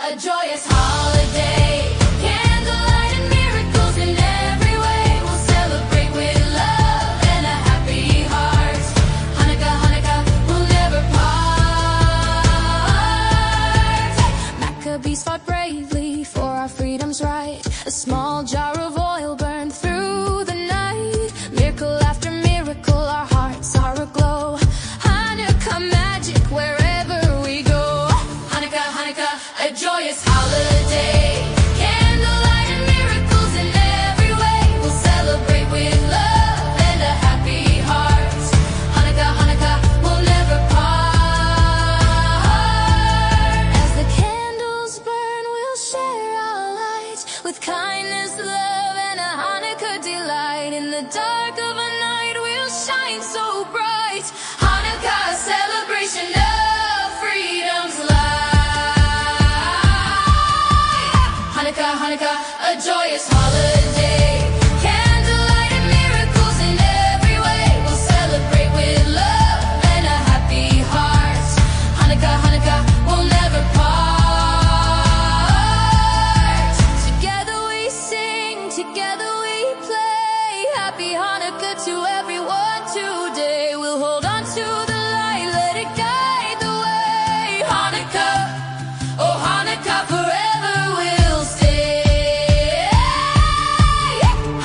a joyous holiday. Candlelight and miracles in every way. We'll celebrate with love and a happy heart. Hanukkah, Hanukkah, we'll never part. Maccabees fought bravely for our freedom's right. A small jar of oil burned through the night. Miracle after miracle, our hearts are aglow. Hanukkah magic wherever we go. Hanukkah, Hanukkah, a joyous holiday. Candlelight and miracles in every way. We'll celebrate with love and a happy heart. Hanukkah, Hanukkah, we'll never part. As the candles burn, we'll share our light with kindness, love, and a Hanukkah delight. In the dark of a night, we'll shine so bright. Hanukkah, a celebration of freedom's light. Hanukkah, Hanukkah, a joyous holiday. Candlelight and miracles in every way. We'll celebrate with love and a happy heart. Hanukkah, Hanukkah, we'll never part. Together we sing, together we play. Happy Hanukkah to everyone today. We'll hold on to the light, let it guide the way. Hanukkah, oh Hanukkah, forever we'll stay.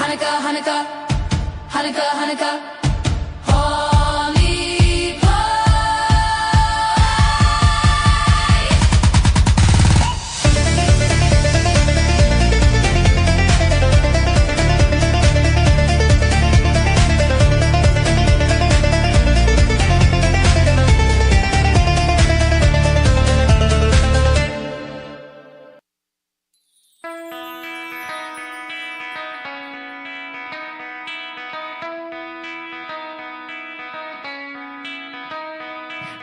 Hanukkah, Hanukkah, Hanukkah, Hanukkah, holy pie.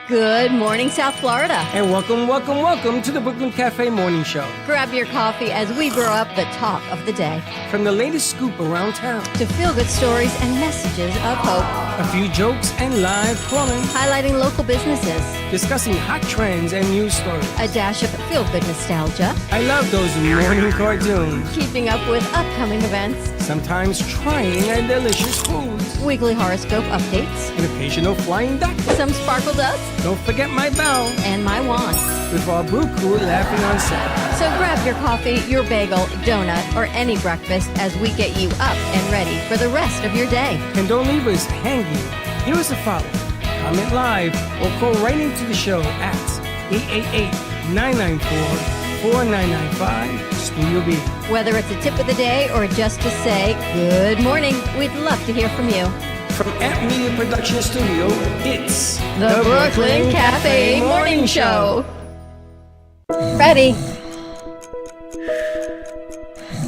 Good morning, South Florida. And welcome to the Brooklyn Cafe Morning Show. Grab your coffee as we brew up the talk of the day. From the latest scoop around town, To feel-good stories and messages of hope. a few jokes and live calling, Highlighting local businesses. discussing hot trends and news stories. A dash of feel-good nostalgia. I love those morning cartoons. Keeping up with upcoming events. Sometimes trying a delicious foods. Weekly horoscope updates. An occasional flying duck. Some sparkle dust. Don't forget my bell. And my wand. With our brew crew laughing on set. So grab your coffee, your bagel, donut, or any breakfast as we get you up and ready for the rest of your day. And don't leave us hanging. Give us a follow. Comment live or call right into the show at 888-994-4995 Studio B. Whether it's a tip of the day or just to say good morning, we'd love to hear from you. From Amp Media Production Studio, it's The Brooklyn Cafe Morning Show. Freddie.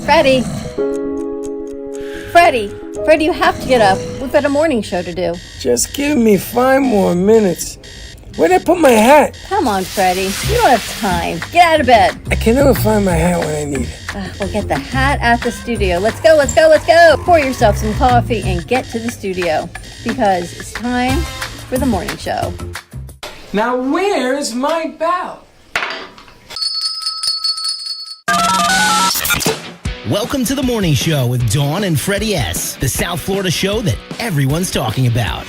Freddie. Freddie. Freddie, you have to get up. We've got a morning show to do. Just give me 5 more minutes. Where'd I put my hat? Come on, Freddie. You don't have time. Get out of bed. I can never find my hat when I need it. We'll get the hat at the studio. Let's go, let's go, let's go. Pour yourself some coffee and get to the studio because it's time for the morning show. Now where's my bell? Welcome to the morning show with Dawn and Freddie S., the South Florida show that everyone's talking about.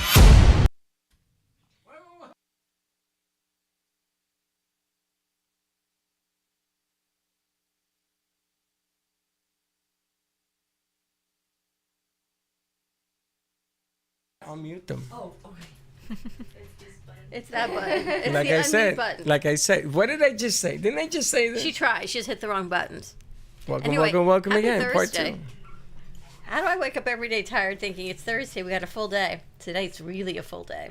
I'll mute them. Oh, okay. It's that button. It's Like the I unmute said, button. like I said, what did I just say? Didn't I just say that? She tried. She just hit the wrong buttons. Welcome, Anyway, welcome happy again. Part Thursday. 2. How do I wake up every day tired thinking it's Thursday? We got a full day. Today's really a full day.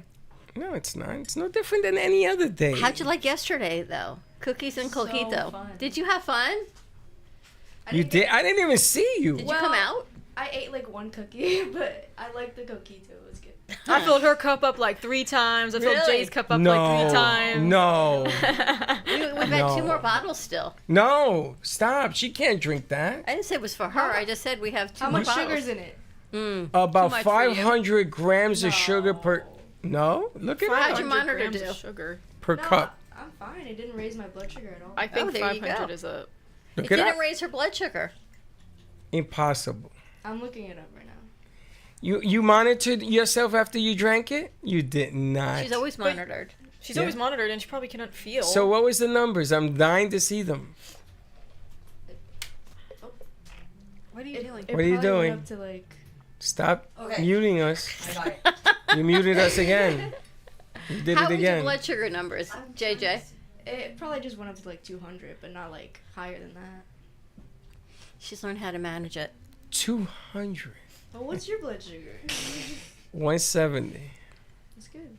No, it's not. It's no different than any other day. How'd you like yesterday, though? Cookies and coquito. fun. Did you have fun? You did? I didn't even see you. Did you come out? I ate like one cookie, but I liked the coquito. It was good. I filled her cup up like 3 times. I filled Really? Jay's cup up No, like 3 times. no, We've had 2 more bottles still. no. Stop. She can't drink that. I didn't say it was for her. I just said we have 2 How more much bottles. sugar's in it? About much for you. 500 grams of sugar per. No, look at How'd that your monitor grams do? of sugar. per No, cup. I'm fine. It didn't raise my blood sugar at all. I think there you 500 go. is a. It didn't raise her blood sugar. Impossible. I'm looking it up right now. You monitored yourself after you drank it? You did not. She's always monitored. She's always monitored, and she probably cannot feel. So what was the numbers? I'm dying to see them. What are you doing? It What are you probably went doing? Up to like. Stop Okay. muting us. I got it. You muted us again. You did How it was your again. blood sugar numbers, JJ? It probably just went up to like 200, but not like higher than that. She's learned how to manage it. 200. Well, what's your blood sugar? 170. It's good.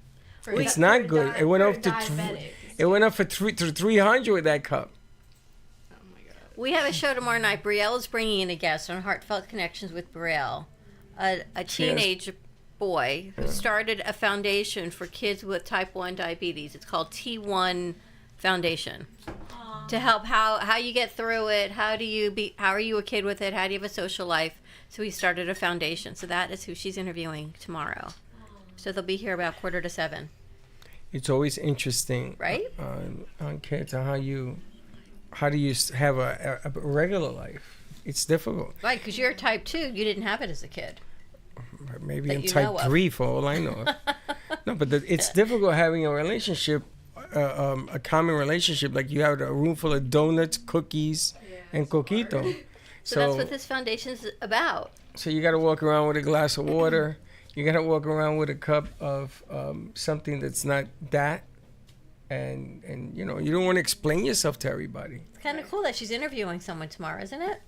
It's not good. It went up to it went up to 300 with that cup. Oh my god. We have a show tomorrow night. Brielle is bringing in a guest on Heartfelt Connections with Brielle, a teenage boy who started a foundation for kids with type 1 diabetes. It's called T1 Foundation. To help how you get through it, how are you a kid with it, how do you have a social life. So he started a foundation. So that is who she's interviewing tomorrow. So they'll be here about 6:45. It's always interesting, Right? On kids, on how do you have a regular life? It's difficult. Right, because you're type 2. You didn't have it as a kid. Maybe That in you type know of. 3 for all I know. No, but it's difficult having a relationship, a common relationship. Like you have a room full of donuts, cookies, and coquito. So that's what this foundation's about. So you got to walk around with a glass of water. You got to walk around with a cup of something that's not that. And you know, you don't want to explain yourself to everybody. It's kind of cool that she's interviewing someone tomorrow, isn't it?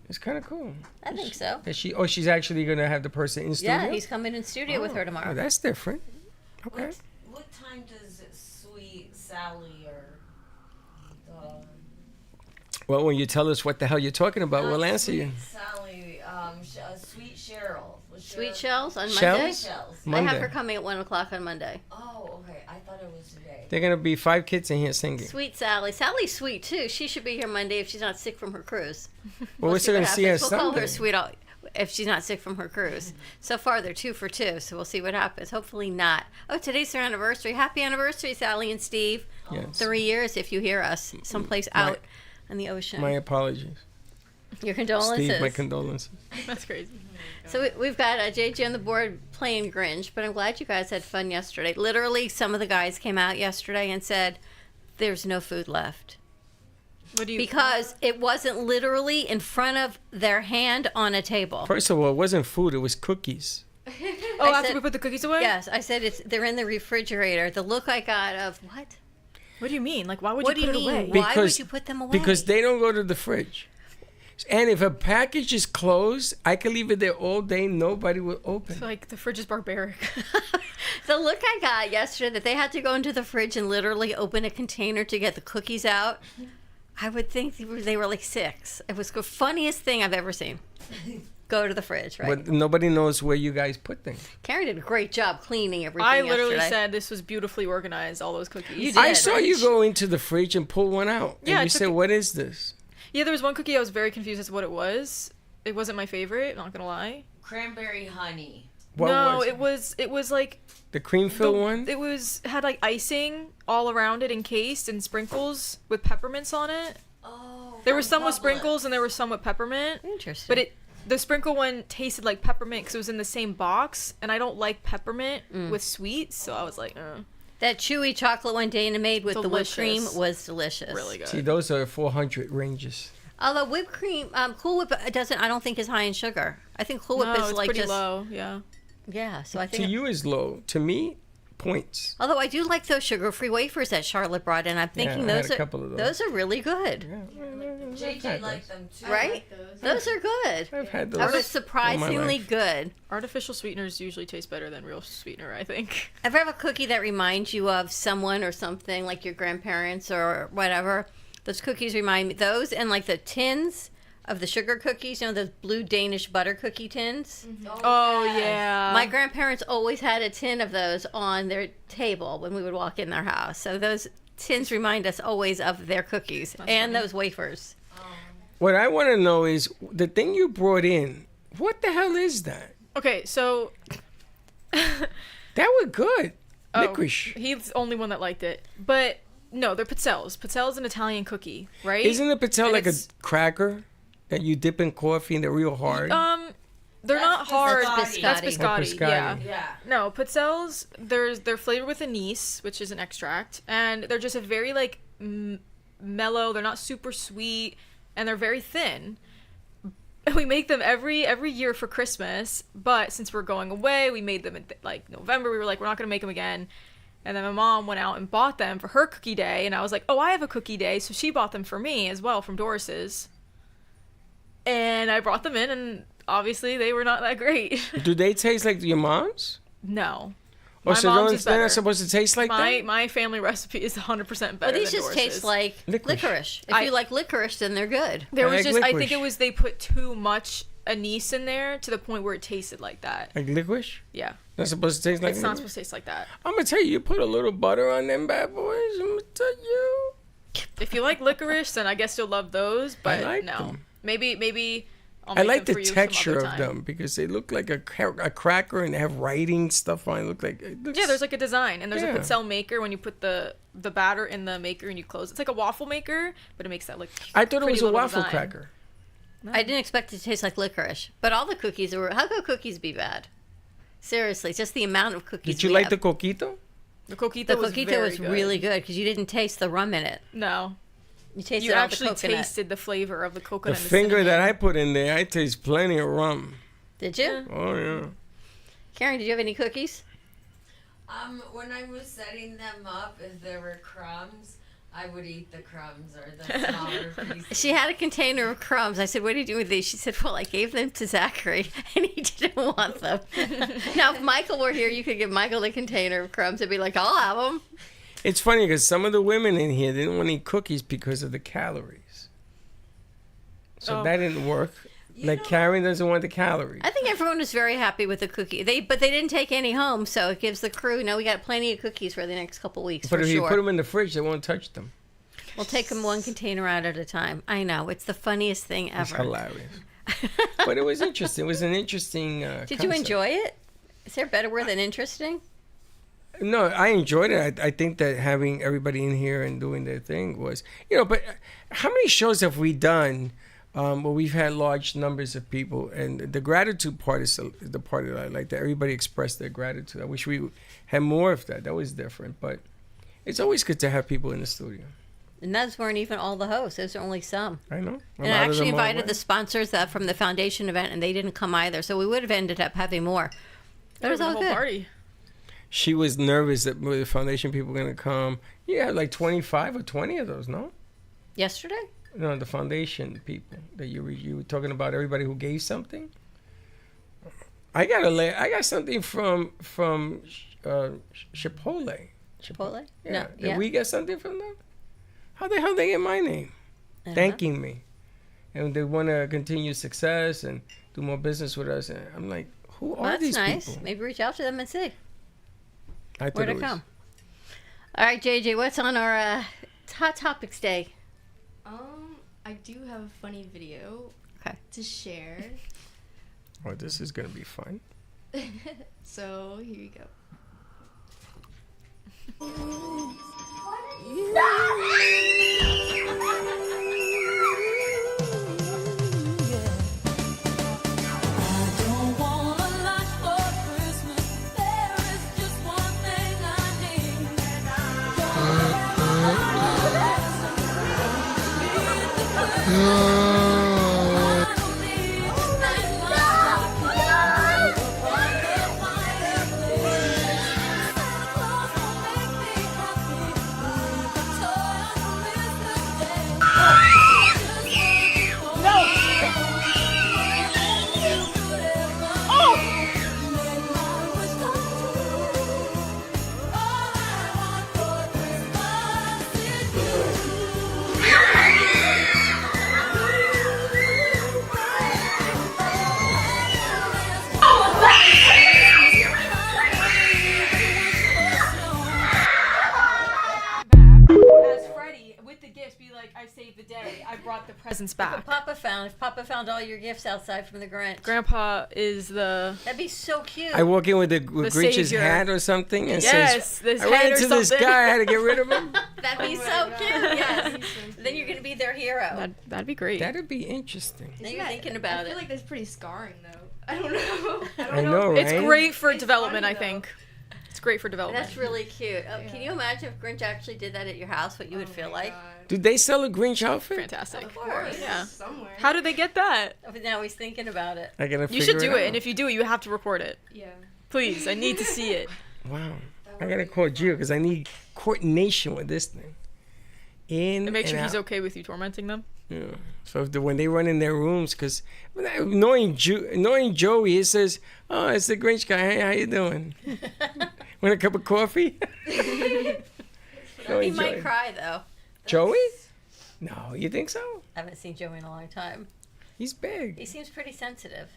It's kind of cool. I think so. That she's actually going to have the person in studio? Yeah, he's coming in studio with her tomorrow. Oh, that's different. Okay. What time does Sweet Sally or Well, when you tell us what the hell you're talking about, we'll answer you. Sally, Sweet Cheryl. Sweet Shells on Shells? Monday? Shells. I have Monday. her coming at 1 o'clock on Monday. Oh, okay. I thought it was today. They're going to be 5 kids in here singing. Sweet Sally. Sally's sweet, too. She should be here Monday if she's not sick from her cruise. Well, we're still what going to see her happens. We'll call her Sunday. sweet if she's not sick from her cruise. So far, they're 2 for 2, so we'll see what happens. Hopefully not. Oh, today's their anniversary. Happy anniversary, Sally and Steve. Yes. 3 years if you hear us someplace out on the ocean. My apologies. Your condolences. Steve, my condolences. That's crazy. So we've got JJ on the board playing Grinch, but I'm glad you guys had fun yesterday. Literally, some of the guys came out yesterday and said, there's no food left. What do you? Because it wasn't literally in front of their hand on a table. First of all, it wasn't food, it was cookies. Oh, I after said- we put the cookies away? Yes, I said they're in the refrigerator. The look I got of, what? What do you mean? Like, why would What you do put you it away? mean? Why would you put them away? Because they don't go to the fridge. And if a package is closed, I can leave it there all day. Nobody will open. Like, the fridge is barbaric. The look I got yesterday that they had to go into the fridge and literally open a container to get the cookies out, I would think they were like 6. It was the funniest thing I've ever seen. Go to the fridge, right? But nobody knows where you guys put things. Karen did a great job cleaning everything I literally yesterday. said this was beautifully organized, all those cookies. You did. I saw you go into the fridge and pull one out. Yeah, I And you took said, it- what is this? Yeah, there was one cookie I was very confused as to what it was. It wasn't my favorite, not gonna lie. Cranberry honey. What no, was it was like the cream filled one? It had like icing all around it, encased, and sprinkles with peppermints on it. Oh. There were some with Publix. sprinkles and there was some with peppermint. Interesting. But the sprinkle one tasted like peppermint because it was in the same box, and I don't like peppermint with sweets, so I was like, that chewy chocolate one Dana made with the whipped cream Delicious. was delicious. really good. See, those are 400 ranges. Although whipped cream, Cool Whip doesn't. I don't think is high in sugar. I think Cool Whip No, is it's like pretty just low. Yeah. yeah. So I To think. you is low. To me, points. Although I do like those sugar-free wafers that Charlotte brought in. I'm thinking I had those a are couple of those. are really good, JJ liked them too. right? Those are good. I've had those. I was all my surprisingly life. good. Artificial sweeteners usually taste better than real sweetener, I think. Ever have a cookie that reminds you of someone or something, like your grandparents or whatever? Those cookies remind me. Those and like the tins of the sugar cookies, you know, those blue Danish butter cookie tins. Oh, yeah. My grandparents always had a tin of those on their table when we would walk in their house. So those tins remind us always of their cookies and those wafers. What I want to know is the thing you brought in. What the hell is that? Okay, so That was good. Oh, Licorice. he's the only one that liked it. But No, they're pizzelles. Pizzelle's an Italian cookie, right? Isn't a pizzelle And like a it's- cracker that you dip in coffee and they're real hard? They're not hard. biscotti. That's Oh, biscotti. biscotti. Yeah. Yeah. No, pizzelles. They're flavored with anise, which is an extract, and they're just a very like mellow. They're not super sweet, and they're very thin. We make them every year for Christmas, but since we're going away, we made them in like November. We were like, we're not gonna make them again. And then my mom went out and bought them for her cookie day, and I was like, oh, I have a cookie day, so she bought them for me as well from Doris's. And I brought them in, and obviously they were not that great. Do they taste like your mom's? No. Or My so mom's is they're better. not supposed to taste like that? My family recipe is 100% better Well, these than just Doris's. taste like Licorice. licorice. If you like licorice, then they're good. There I was like just I licorice. think it was they put too much anise in there to the point where it tasted like that. Like licorice? Yeah. Not supposed to taste like It's not licorice? supposed to taste like that. I'm going to tell you, you put a little butter on them bad boys. I'm going to tell you. If you like licorice, then I guess you'll love those, but like no. them. Maybe I'll I make like them the for you some texture other of time. them because they look like a cracker and they have writing stuff on it. Look like it looks, Yeah, there's like a design, and there's Yeah. a pizzelle maker when you put the batter in the maker and you close. It's like a waffle maker, but it makes that look. I thought it pretty was a little waffle design. cracker. I didn't expect it to taste like licorice, but all the cookies were. How could cookies be bad? Seriously, just the amount of cookies. Did you we like have. the coquito? The coquito The was coquito very was good. really good because you didn't taste the rum in it. No, You tasted you all actually the coconut. tasted the flavor of the The coconut. and the finger that cinnamon. I put in there, I taste plenty of rum. Did you? Oh, yeah. Karen, did you have any cookies? When I was setting them up, if there were crumbs, I would eat the crumbs or the smaller pieces. She had a container of crumbs. I said, what do you do with these? She said, well, I gave them to Zachary, and he didn't want them. Now, if Michael were here, you could give Michael the container of crumbs and be like, I'll have them. It's funny because some of the women in here didn't want to eat cookies because of the calories. So Oh. that didn't work. You Like know- Karen doesn't want the calories. I think everyone was very happy with the cookie. But they didn't take any home, so it gives the crew, we got plenty of cookies for the next couple weeks, But for if sure. you put them in the fridge, they won't touch them. We'll take them one container out at a time. I know. It's the funniest thing It's ever. hilarious. But it was interesting. It was an interesting Did you concept. enjoy it? Is there a better word than interesting? No, I enjoyed it. I think that having everybody in here and doing their thing was, but how many shows have we done where we've had large numbers of people? And the gratitude part is the part that I like, that everybody expressed their gratitude. I wish we had more of that. That was different. But it's always good to have people in the studio. And those weren't even all the hosts. Those were only some. I know. And I actually invited the sponsors from the foundation event, and they didn't come either. So we would have ended up having more. But it was the all whole good. party. She was nervous that the foundation people were going to come. Yeah, like 25 or 20 of those, no? Yesterday? No, the foundation people that you were talking about, everybody who gave something. I got something from Chipotle. Chipotle? Yeah. No. Did Yeah. we get something from them? How the hell they get my name? I don't Thanking me. And they want to continue success and do more business with us. And I'm like, who Well, are that's these nice. people? Maybe reach out to them and see I where thought to it was, come. All right, JJ, what's on our Hot Topics Day? I do have a funny video Okay. to share. Oh, this is going to be fun. So here you go. As Freddie with the gifts, be like, I saved the day. I brought the presents back. If Papa found all your gifts outside from the Grinch. Grandpa is the... That'd be so cute. I walk in with Grinch's savior. hat or something and Yes, says, this I ran hat or into this something." guy, I had to get rid of him. That'd be so cute. Yes. Then you're gonna be their hero. That'd be great. That'd be interesting. Now you're thinking about I feel it. like that's pretty scarring, though. I don't know. I know, right? It's great for It's development, funny, I think. It's great for development. That's really cute. Can you imagine if Grinch actually did that at your house? What you would feel like? Do they sell a Grinch outfit? Fantastic. Of course. Yeah. Somewhere. How did they get that? But now he's thinking about it. I gotta You figure should do it, out. and if you do it, you have to report it. Yeah. Please, I need to see it. Wow. I gotta call Gio because I need coordination with this thing. In And make sure and he's out. okay with you tormenting them. Yeah. So when they run in their rooms, because knowing Joey, he says, "Oh, it's the Grinch guy. Hey, how you doing? Want a cup of coffee?" He Knowing might Joey. cry though. Joey? No, you think so? I haven't seen Joey in a long time. He's big. He seems pretty sensitive.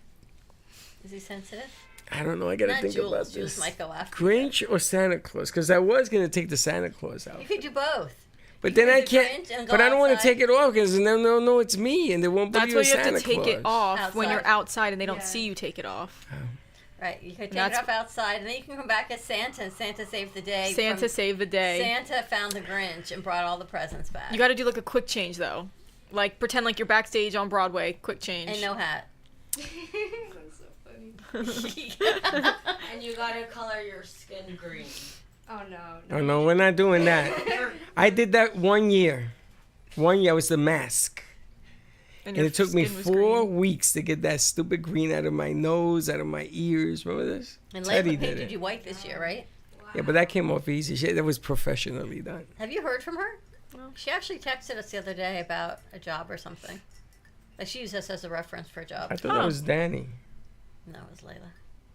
Is he sensitive? I don't know. I gotta Not think Jules. about Jules this. might go after Grinch or Santa Claus? Because I was gonna take the Santa Claus out. You could do both. But You then could I do can't. Grinch and go But I don't want to outside. take it off because then they'll know it's me and they won't believe That's why it's you have Santa to take it Claus. off when you're Outside. outside and they don't Yeah. see you take it off. Right. You could take That's- it off outside, and then you can come back as Santa, and Santa saved the day. Santa from- saved the day. Santa found the Grinch and brought all the presents back. You got to do like a quick change though. Like pretend like you're backstage on Broadway. Quick change. and no hat. That's so funny. And you gotta color your skin green. Oh no. Oh no, we're not doing that. I did that 1 year. 1 year I was the mask. And your it took me skin was 4 green. weeks to get that stupid green out of my nose, out of my ears. Remember this? And Teddy Layla did painted it. you white this year, right? Yeah, but that came off easy. That was professionally done. Have you heard from her? No. She actually texted us the other day about a job or something. Like she used us as a reference for a job. I thought that Huh. was Danny. No, it was Layla.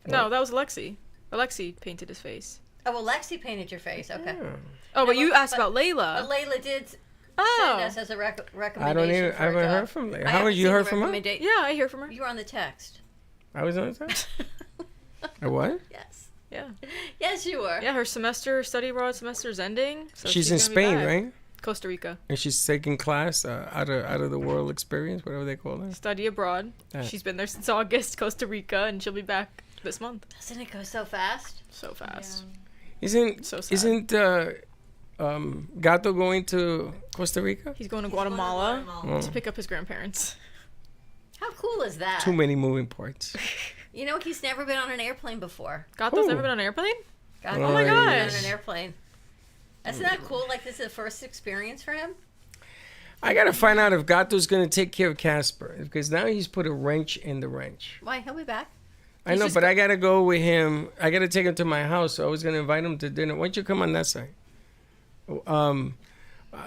No, that was Alexi. Alexi painted his face. Oh, well, Lexi painted your face. Okay. Yeah. Oh, but No, you but- asked about But Layla. Layla did send Oh. us as a recommendation. I don't even. for I a haven't job. heard from I Leah. How haven't would you seen heard the from her? recommenda- Yeah, I hear from her. You were on the text. I was on the time. I what? Yes. Yeah. Yes, you were. Yeah, her study abroad semester's ending. So She's in gonna be Spain, back. right? Costa Rica. And she's taking class out of the world experience, whatever they call it. Study abroad. She's been there since August, Costa Rica, and she'll be back this month. Doesn't it go so fast? So fast. Isn't So sad. Gato going to Costa Rica? He's going to Guatemala Oh, to pick up his grandparents. How cool is that? too many moving parts. You know, he's never been on an airplane before. Gato's Ooh. never been on an airplane? God, Oh he's my never been on gosh. an airplane. Isn't that cool? Like, this is the first experience for him? I gotta find out if Gato's gonna take care of Casper because now he's put a wrench in the wrench. Why? He'll be back. I know, but I gotta go with him. I gotta take him to my house. So I was gonna invite him to dinner. Why don't you come on that side?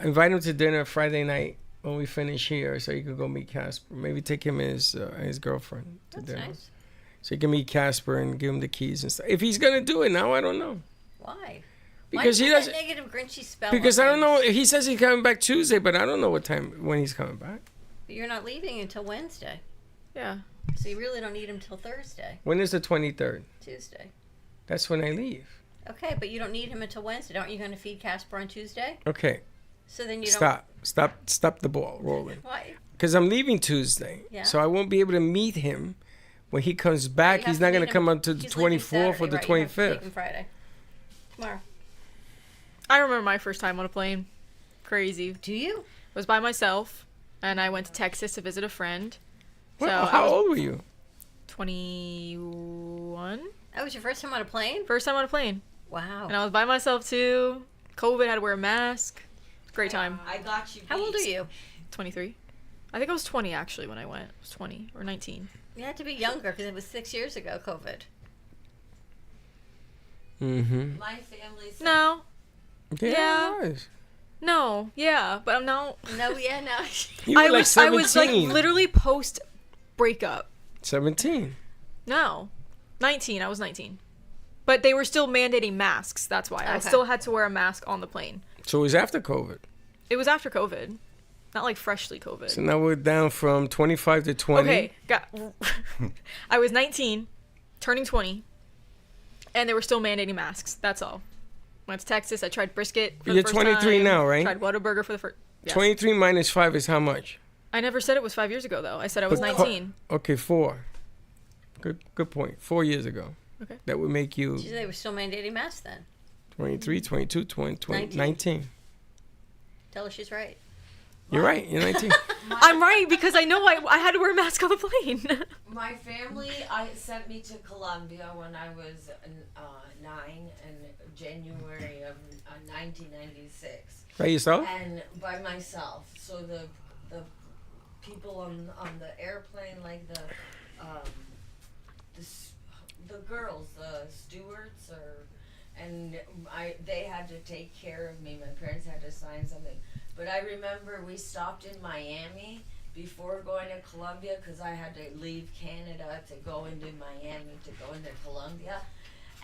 Invite him to dinner Friday night when we finish here, so you could go meet Casper. Maybe take him and his girlfriend to That's dinner, nice. so you can meet Casper and give him the keys and stuff. If he's gonna do it now, I don't know Why? because Why he does doesn't. that negative Grinchy spell Because on I don't things? know. He says he's coming back Tuesday, but I don't know when he's coming back. But you're not leaving until Wednesday. Yeah. So you really don't need him till Thursday, When is the 23rd? Tuesday. That's when I leave. Okay, but you don't need him until Wednesday. Aren't you going to feed Casper on Tuesday? Okay, So then you don't... stop the ball rolling. Why? Because I'm leaving Tuesday, Yeah. so I won't be able to meet him when he comes back. You He's have not to going meet to come him- until the he's leaving 24th or the Saturday, right? You have to 25th. take him Friday. Tomorrow. I remember my first time on a plane. Crazy. Do you? I was by myself, and I went to Texas to visit a friend. Well, I how was old were you? 21. That was your first time on a plane? First time on a plane. Wow. And I was by myself too. COVID, had to wear a mask. Great time. I got you. How old are beat. you? 23. I think I was 20 actually when I went. I was 20 or 19. You had to be younger because it was 6 years ago, COVID. Mm-hmm. My family said No. Yeah, it was. No. Yeah. But I'm now. No, yeah, no. You were I like was 17. literally post breakup. 17. No. 19. I was 19. But they were still mandating masks. That's why. I Okay. still had to wear a mask on the plane. So it was after COVID. It was after COVID. Not like freshly COVID. So now we're down from 25 to 20. Okay, I was 19, turning 20, and they were still mandating masks. That's all. Went to Texas. I tried brisket for You're the first 23 time. now, right? Tried Whataburger for the first. Yes. 23 minus 5 is how much? I never said it was 5 years ago, though. I said I was 19. Okay, 4. Good point. 4 years ago. Okay. That would make you Geez, they were still mandating masks then. 23, 22, 20, 19. Tell her she's right. You're right. You're 19. I'm right because I know I had to wear a mask on the plane. My family sent me to Colombia when I was 9 in January of 1996. By yourself? And by myself. So the people on the airplane, like the girls, the stewards, they had to take care of me. My parents had to sign something. But I remember we stopped in Miami before going to Colombia because I had to leave Canada to go into Miami to go into Colombia.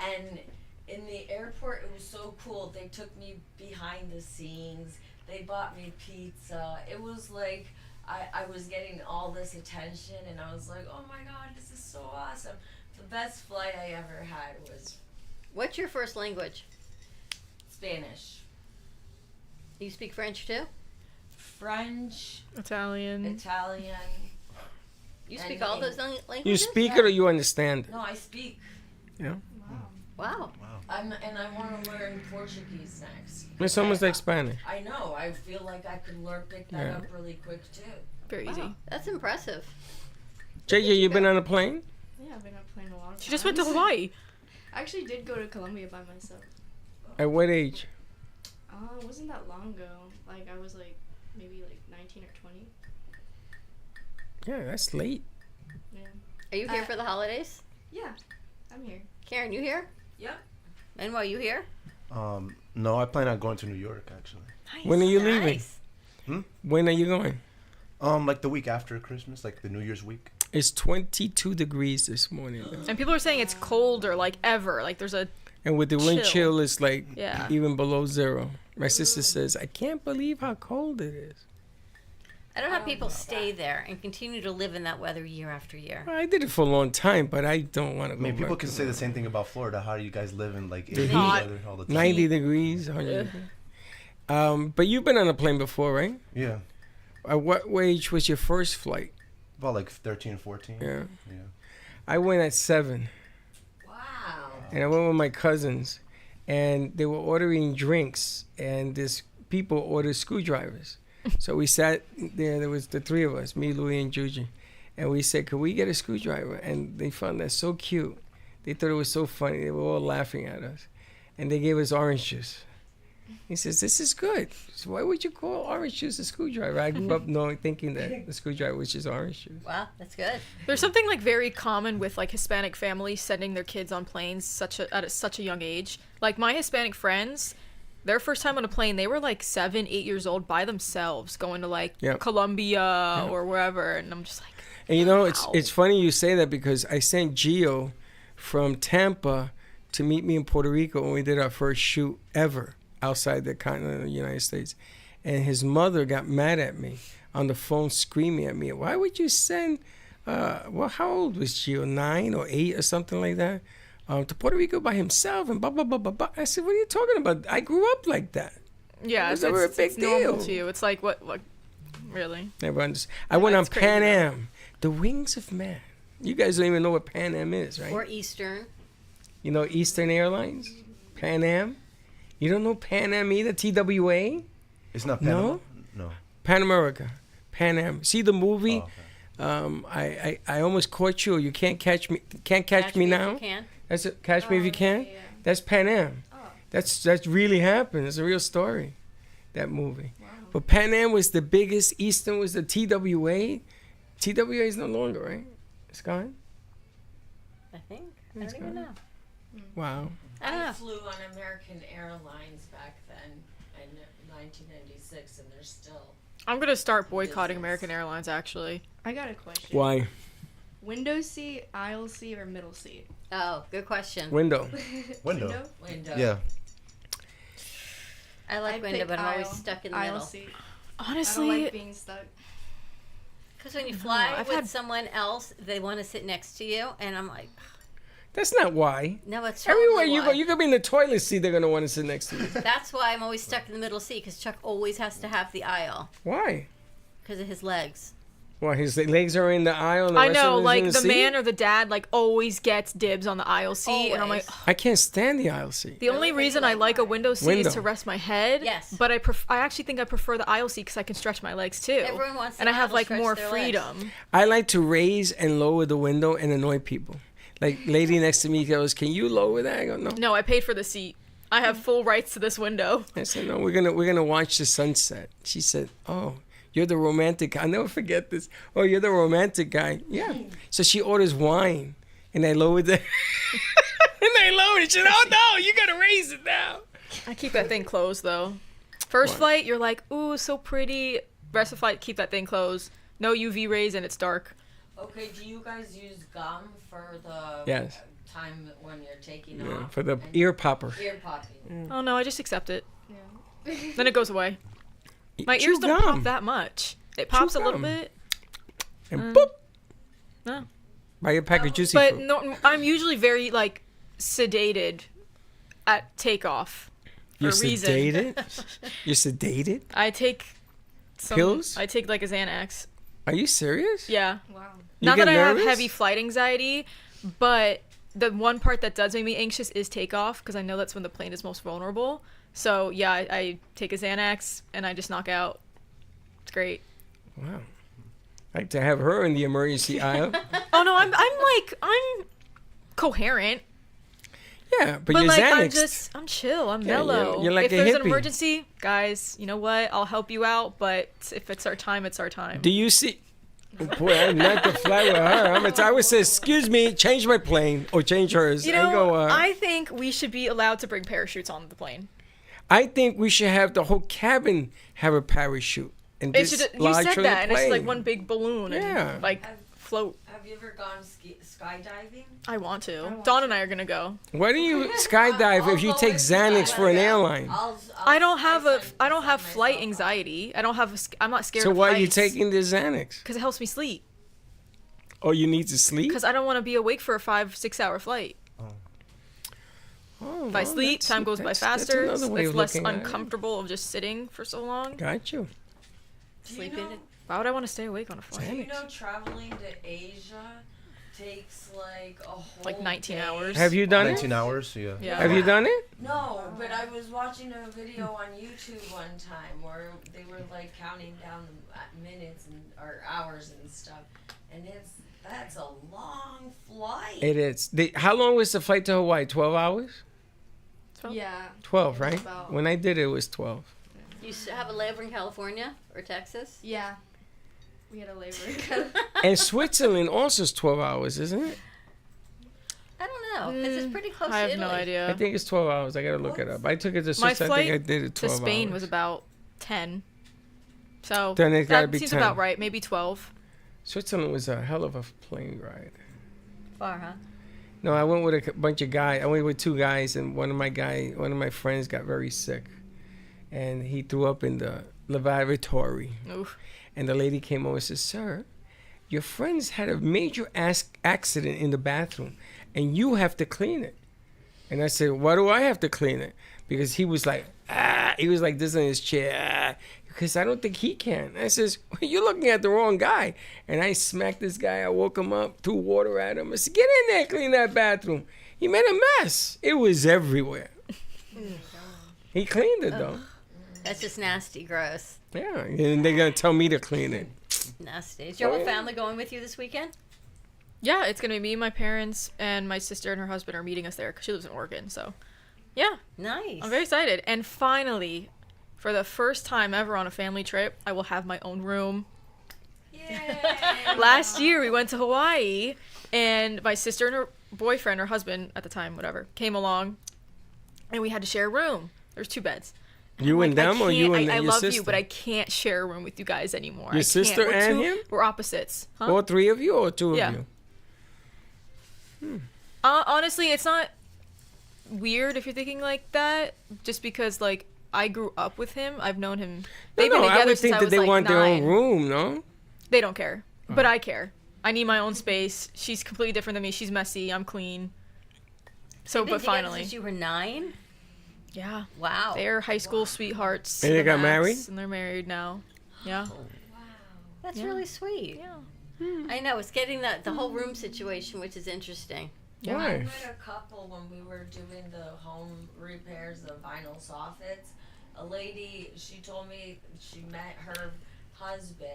And in the airport, it was so cool. They took me behind the scenes. They bought me pizza. It was like I was getting all this attention, and I was like, oh my God, this is so awesome. The best flight I ever had was What's your first language? Spanish. Do you speak French too? French, Italian. You speak And all those languages? You speak it or you understand it? No, I speak. Yeah. Wow. I want to learn Portuguese next. It's almost like Spanish. I know. I feel like I could pick that up really quick too. Very easy. Wow, that's impressive. JJ, you been on a plane? Yeah, I've been on a plane a lot of She just went to Hawaii. I actually did go to Colombia by myself. At what age? It wasn't that long ago. Like, I was like, maybe like 19 or 20. Yeah, that's late. Yeah. Are you here for the holidays? Yeah, I'm here. Karen, you here? Yep. Manuel, you here? No, I plan on going to New York actually. When are you leaving? Nice. When are you going? Like the week after Christmas, like the New Year's week. It's 22 degrees this morning. And people are saying it's colder, like ever. Like there's a. And with the wind chill, it's like Yeah. even below 0. My sister says, I can't believe how cold it is. I don't know how people stay there and continue to live in that weather year after year. Well, I did it for a long time, but I don't want to I go mean, people back can to say the it. same thing about Florida. How do you guys live in like The 80 heat. weather all the time? 90 degrees, 100 degrees. But you've been on a plane before, right? Yeah, At what age was your first flight? about like 13, 14. Yeah. Yeah. I went at 7. Wow. And I went with my cousins. And they were ordering drinks. And this people ordered screwdrivers. So we sat there was the 3 of us, me, Louie, and Juji. And we said, could we get a screwdriver? And they found that so cute. They thought it was so funny. They were all laughing at us. And they gave us orange juice. He says, this is good. So why would you call orange juice a screwdriver? I grew up thinking that the screwdriver was just orange juice. Wow, that's good. There's something like very common with like Hispanic families sending their kids on planes at such a young age. Like my Hispanic friends, their first time on a plane, they were like 7, 8 years old by themselves going to like Colombia or wherever. And I'm just like, and you know, wow. it's funny you say that because I sent Gio from Tampa to meet me in Puerto Rico when we did our first shoot ever outside the continent of the United States. And his mother got mad at me on the phone screaming at me, why would you send, how old was Gio, 9 or 8 or something like that, to Puerto Rico by himself and blah, blah, blah, blah, blah. I said, what are you talking about? I grew up like that. yeah, It was never a big it's normal deal. to you. It's like, what really? Never understood. I went on that's crazy, Pan though. Am, the Wings of Man. You guys don't even know what Pan Am is, right? Or Eastern. You know Eastern Airlines? Pan Am? You don't know Pan Am either? TWA? It's not Panama? No? No. Pan America. Pan Am. See the movie? Oh, I almost caught you. Or you can't catch me. Can't catch me if now. you can. That's it. Catch me if you can. Yeah. That's Pan Am. Oh. That's really happened. It's a real story. That movie. Wow. But Pan Am was the biggest. Eastern was the TWA. TWA is no longer, right? It's gone. I think. I don't even know. Wow. I don't I know. flew on American Airlines back then in 1996, and they're still. I'm gonna start boycotting American Airlines. Actually, I got a question. Why? Window seat, aisle seat, or middle seat? Oh, good question. Window. Window. Window. Yeah. I like window, pick but I'm always aisle- stuck in the aisle middle. seat. honestly, I don't like being stuck. Because when you fly I've with had- someone else, they want to sit next to you, and I'm like, That's not why. No, it's totally Everywhere you why. go, you could be in the toilet seat. They're gonna want to sit next to you. That's why I'm always stuck in the middle seat because Chuck always has to have the aisle Why? because of his legs. Well, his legs are in the aisle. And the I rest know, of them is like in the seat? man or the dad, like always gets dibs on the aisle seat, and I'm like, Always. I can't stand the aisle seat. the only reason I like a window seat Window. is to rest my head. Yes. But I actually think I prefer the aisle seat because I can stretch my legs too. Everyone wants and I the have aisle to like stretch more their freedom. I like to raise and lower the window and annoy people. Like, lady next to me goes, "Can you lower that?" I go, "No." No, I paid for the seat. I have full rights to this window. I said, "No, we're gonna watch the sunset." She said, "Oh, you're the romantic guy." I'll never forget this. "Oh, you're the romantic guy." Yeah. So she orders wine, and I lowered the. And I lowered it. She said, "Oh no, you gotta raise it now." I keep that thing closed though. First flight, you're like, ooh, so pretty. Rest of flight, keep that thing closed. No UV rays and it's dark. Okay, do you guys use gum for the Yes. time when you're taking Yeah, off? for the And ear popper. ear popping. Oh no, I just accept it. Yeah. Then it goes away. My Chew ears don't gum. pop that much. It pops a little gum. bit. And boop. No. Buy a pack of juicy But fruit. no, I'm usually very like sedated at takeoff for You're a reason. sedated? You're sedated? I take some Pills? I take like a Xanax. Are you serious? Yeah. Wow. You Not get that I have nervous? heavy flight anxiety, but the one part that does make me anxious is takeoff because I know that's when the plane is most vulnerable. So yeah, I take a Xanax and I just knock out. It's great. Wow. Like to have her in the emergency aisle. Oh no, I'm coherent. Yeah, but, But you're like Xanaxed. I'm chill, I'm Yeah, mellow. you're like if a there's an hippie. emergency, guys, you know what? I'll help you out, but if it's our time, it's our time. Do you see? Oh, boy, I'm not to fly with her. I would say, "Excuse me, change my plane or change hers." You I know, go, I think we should be allowed to bring parachutes on the plane. I think we should have the whole cabin have a parachute and It just should, you lodge said from that, the and it's like plane. one big balloon and Yeah. like float. Have you ever gone skydiving? I want to. Dawn and I are gonna go. Why do you skydive if you I'll go take with you Xanax guys. for an airline? I don't have a. I don't have sign flight myself up. anxiety. I don't have. I'm not scared. So of why are you heights. taking the Xanax? Because it helps me sleep. Oh, you need to sleep? Because I don't want to be awake for a 5-6 hour flight. Oh, If I well, sleep, that's- time goes by that's faster. another way It's of less looking at it. uncomfortable of just sitting for so long. Got you. Sleep in it. Why would I want to stay awake on a flight? Do you know traveling to Asia takes like a whole Like 19 day? hours. Have you done 19 it? hours, yeah. Yeah. Have you done it? No, but I was watching a video on YouTube one time where they were like counting down the minutes and or hours and stuff, and that's a long flight. It is. How long was the flight to Hawaii? 12 hours? Yeah. 12, right? About- When I did it, it was 12. You have a layover in California or Texas? Yeah. We had a labor. And Switzerland also is 12 hours, isn't it? I don't know because it's pretty close I have to no Italy. idea. I think it's 12 hours. I got to look it up. I took it to My Switzerland. I think I flight did it to 12 Spain hours. was about 10. So Then it's gotta that be seems 10. about right. Maybe 12. Switzerland was a hell of a plane ride. Far, huh? No, I went with a bunch of guys. I went with two guys, and one of my friends got very sick, and he threw up in the lavatory. Oof. And the lady came over and said, "Sir, your friend's had a major accident in the bathroom, and you have to clean it." And I said, "Why do I have to clean it?" Because he was like, he was like this in his chair, because I don't think he can. I says, well, "You're looking at the wrong guy." And I smacked this guy. I woke him up, threw water at him. I said, "Get in there, clean that bathroom." He made a mess. It was everywhere. He cleaned it though. That's just nasty, gross, Yeah, and they're gonna tell me to clean it. nasty. Is your whole family going with you this weekend? Yeah, it's gonna be me, my parents, and my sister and her husband are meeting us there because she lives in Oregon. So, yeah, Nice. I'm very excited. And finally, for the first time ever on a family trip, I will have my own room. Last year we went to Hawaii, and my sister and her boyfriend or husband at the time, whatever, came along, and we had to share a room. There's 2 beds. You and I them, or you can't- and I your love sister? you, but I can't share a room with you guys anymore. I Your can't. sister We're and him? We're opposites. Huh? All 3 of you, or 2 Yeah. of you? Honestly, it's not weird if you're thinking like that. Just because, like, I grew up with him. I've known him. They've been I together would since think I that was they like want 9. their own room, no? They don't care, but I care. I need my own space. She's completely different than me. She's messy. I'm clean. So, They've been but together finally, since you were 9. yeah, Wow. they're high school sweethearts. And to they the got max, married? and they're married now. Yeah, That's really sweet. yeah. I know. It's getting the whole room situation, which is interesting. I Why? met a couple when we were doing the home repairs of vinyl soffits. A lady, she told me she met her husband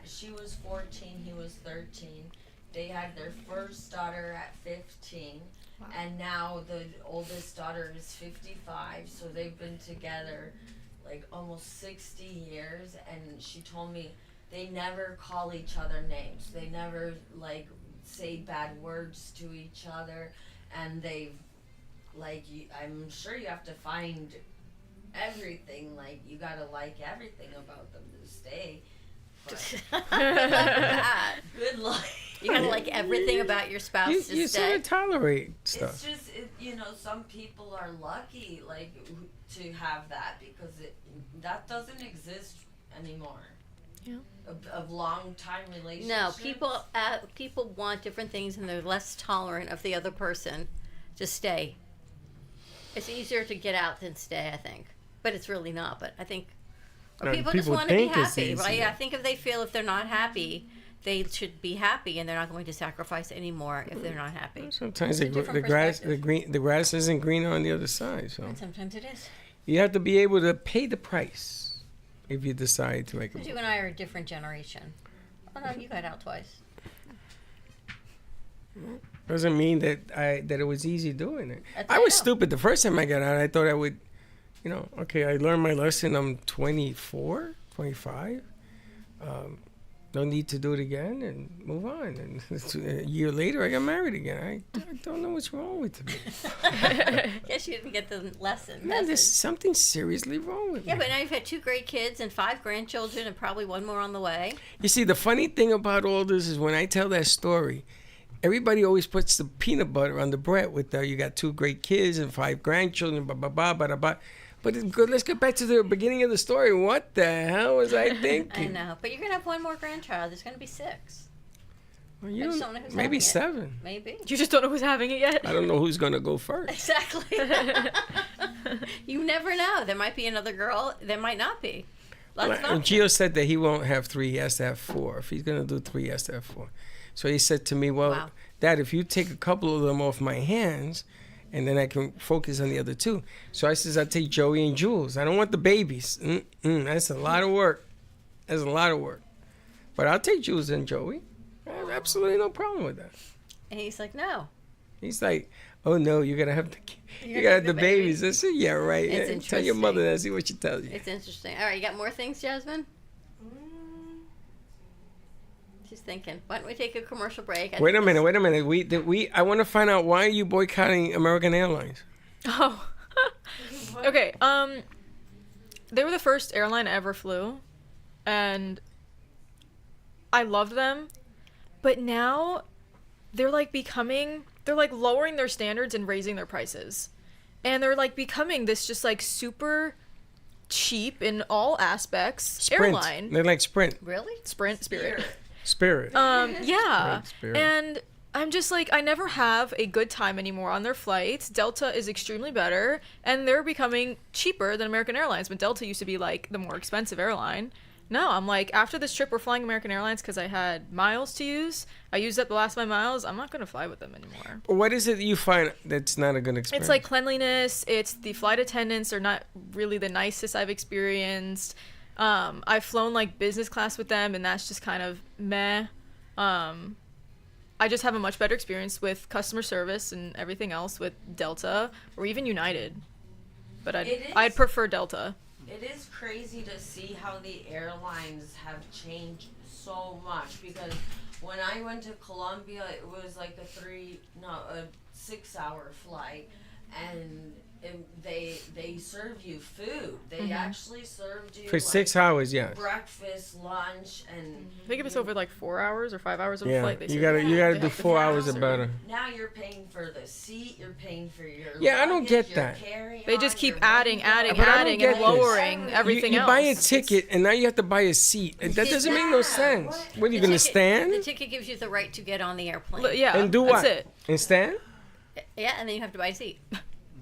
she was 14, he was 13. They had their first daughter at 15. And now the oldest daughter is 55, so they've been together like almost 60 years. And she told me they never call each other names. They never like say bad words to each other. And they've I'm sure you have to find everything. Like you gotta like everything about them to stay. That. Good luck. You gotta like everything about your spouse to You stay. sort of tolerate stuff. It's just, some people are lucky, to have that because that doesn't exist anymore. Yeah. Of long time relationships. No, people want different things, and they're less tolerant of the other person to stay. It's easier to get out than stay, I think, but it's really not. But I think people just people want to be think it's happy, right? easier. I think if they feel if they're not happy, they should be happy, and they're not going to sacrifice anymore if they're not happy. Sometimes It's a the different grass, perspective. the grass isn't greener on the other side. So And sometimes it is. you have to be able to pay the price if you decide to make a Because you move. and I are a different generation. Oh no, you got out twice. Doesn't mean that it was easy doing it. That's I what I was know. stupid the first time I got out. I thought I would, okay, I learned my lesson. I'm 24, 25. No need to do it again and move on. And a year later, I got married again. I don't know what's wrong with me. Guess you didn't get the lesson. Man, there's message. something seriously wrong with Yeah, me. but now you've had 2 great kids and 5 grandchildren and probably one more on the way. You see, the funny thing about all this is when I tell that story, everybody always puts the peanut butter on the bread with you got 2 great kids and 5 grandchildren, blah, blah, blah, blah, blah. But let's get back to the beginning of the story. What the hell was I I thinking? know, but you're gonna have one more grandchild. There's gonna be 6. Well, I just don't know who's maybe having it. 7. Maybe. You just don't know who's having it yet. I don't know who's going to go first. Exactly. You never know. There might be another girl. There might not be. Lots of And options. Gio said that he won't have 3, he has to have 4. If he's going to do 3, he has to have 4. So he said to me, well, Wow. Dad, if you take a couple of them off my hands, and then I can focus on the other 2. So I says, I'll take Joey and Jules. I don't want the babies. That's a lot of work. That's a lot of work. But I'll take Jules and Joey. I have absolutely no problem with that. And he's like, no. He's like, oh, no, you're going to have You're you got gonna the babies. I said, yeah, right. It's Yeah, tell your mother interesting. that. See what she tells you. It's interesting. All right, you got more things, Jasmine? She's thinking. Why don't we take a commercial break? Wait a minute. I want to find out why are you boycotting American Airlines? Oh. Okay. They were the first airline I ever flew, and I loved them. But now, they're like lowering their standards and raising their prices, and they're like becoming this just like super cheap in all aspects Sprint. airline. They're like Sprint. Really? Sprint, Spirit. Spirit. Yeah. Right, Spirit. And I'm just like, I never have a good time anymore on their flights. Delta is extremely better, and they're becoming cheaper than American Airlines, but Delta used to be like the more expensive airline. No, I'm like, after this trip, we're flying American Airlines because I had miles to use. I used up the last of my miles. I'm not going to fly with them anymore. What is it that you find that's not a good experience? It's like cleanliness. It's the flight attendants are not really the nicest I've experienced. I've flown like business class with them, and that's just kind of meh. I just have a much better experience with customer service and everything else with Delta or even United. But I'd prefer Delta. It is crazy to see how the airlines have changed so much because when I went to Colombia, it was like a 6-hour flight, and they served you food. They actually served you for 6 hours, yes. breakfast, lunch, and I think if it's over like 4 hours or 5 hours of a Yeah, flight, they you serve gotta you. do 4 hours or better. now you're paying for the seat. You're paying for your Yeah, I don't luggage, get your that. carry-on, They just keep your adding, window. adding, But I don't adding, get and this. lowering everything you else. buy a ticket and now you have to buy a seat. That doesn't make no sense. What are you The gonna ticket- stand The ticket gives you the right to get on the airplane. Yeah, and do that's what? it. And stand? Yeah, and then you have to buy a seat.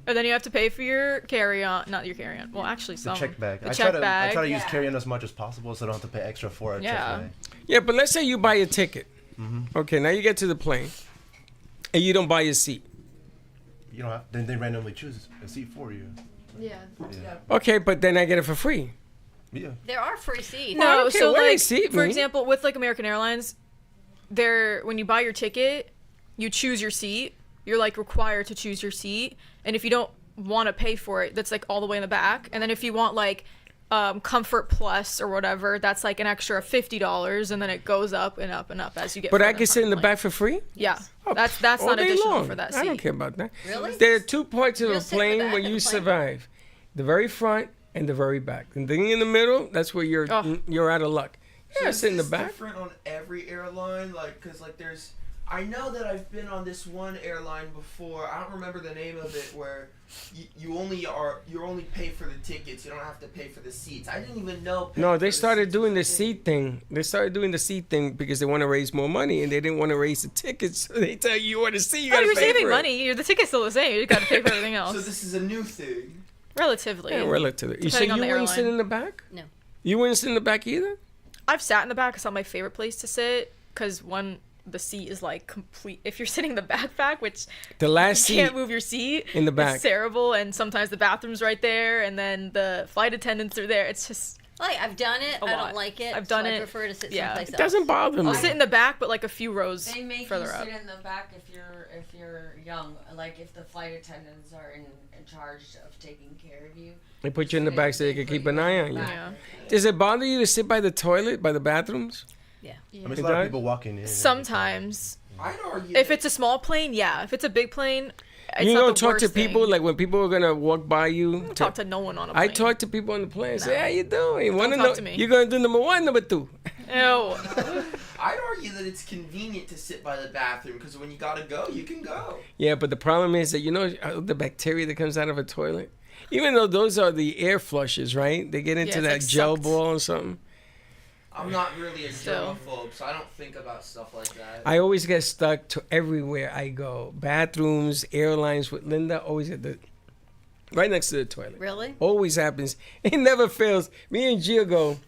And then you have to pay for your carry-on. Not your carry-on. Well, actually, The some. check bag. The I check try bag. to use carry-on as much as possible, so I don't have to pay extra for a check bag. Yeah, but let's say you buy a ticket. Okay, now you get to the plane, and you don't buy your seat. You don't have. Then they randomly choose a seat for you. Yeah. Okay, but then I get it for free. Yeah. There are free seats. I No, don't care so where they like, seat for me. example, with like American Airlines, when you buy your ticket, you choose your seat. You're like required to choose your seat, and if you don't want to pay for it, that's like all the way in the back. And then if you want like Comfort Plus or whatever, that's like an extra $50, and then it goes up and up and up as you get. But I further can sit in the front back for free? Yeah, Oh, that's all not day additional long. for that seat. I don't care about that. Really? There are 2 parts of You'll a sit in the plane back where of the you plane. survive. The very front and the very back. And the thing in the middle, that's where you're out of luck. Yeah, sit in the back. Different on every airline, like, cause like there's. I know that I've been on this one airline before. I don't remember the name of it, where you only pay for the tickets. You don't have to pay for the seats. I didn't even know. No, they started doing the seat thing. They started doing the seat thing because they want to raise more money, and they didn't want to raise the tickets. So they tell you want to see. You Oh, gotta you're pay saving for it. money. The ticket's still the same. You got to pay for everything else. So this is a new thing. Relatively. Yeah, relatively. So Depending on you the wouldn't sit airline. in the back? No. You wouldn't sit in the back either? I've sat in the back. It's not my favorite place to sit because the seat is like complete. If you're sitting in the back, which The last you seat can't move your seat in the back. It's terrible, and sometimes the bathroom's right there, and then the flight attendants are there. It's just Like, I've done it. A I lot. don't like it. I've done so it. I prefer to sit Yeah. someplace It else. doesn't bother me. I'll sit in the back, but like a few rows They make you further up. sit in the back if you're young. Like if the flight attendants are in charge of taking care of you. They put you in the back so they can put keep you an in eye the on you. back. Yeah. Does it bother you to sit by the toilet, by the bathrooms? Yeah. I mean, there's It a lot of does? people walking in. Sometimes, I'd argue. if it's a small plane, yeah. If it's a big plane, it's You not don't the talk to worst people thing. like when people are gonna walk by you. I don't talk to no one on a plane. I talk to people on the plane. And say, No. how you doing? You wanna talk know? to me. You're gonna do number 1, number 2. Ew. I'd argue that it's convenient to sit by the bathroom because when you gotta go, you can go. Yeah, but the problem is that the bacteria that comes out of a toilet, even though those are the air flushes, right? They get into it's that like gel sucked. ball or something. I'm not really a So- germaphobe, so I don't think about stuff like that. I always get stuck to everywhere I go. Bathrooms, airlines with Linda, always at the right next to the toilet. Really? Always happens. It never fails. Me and Gia go,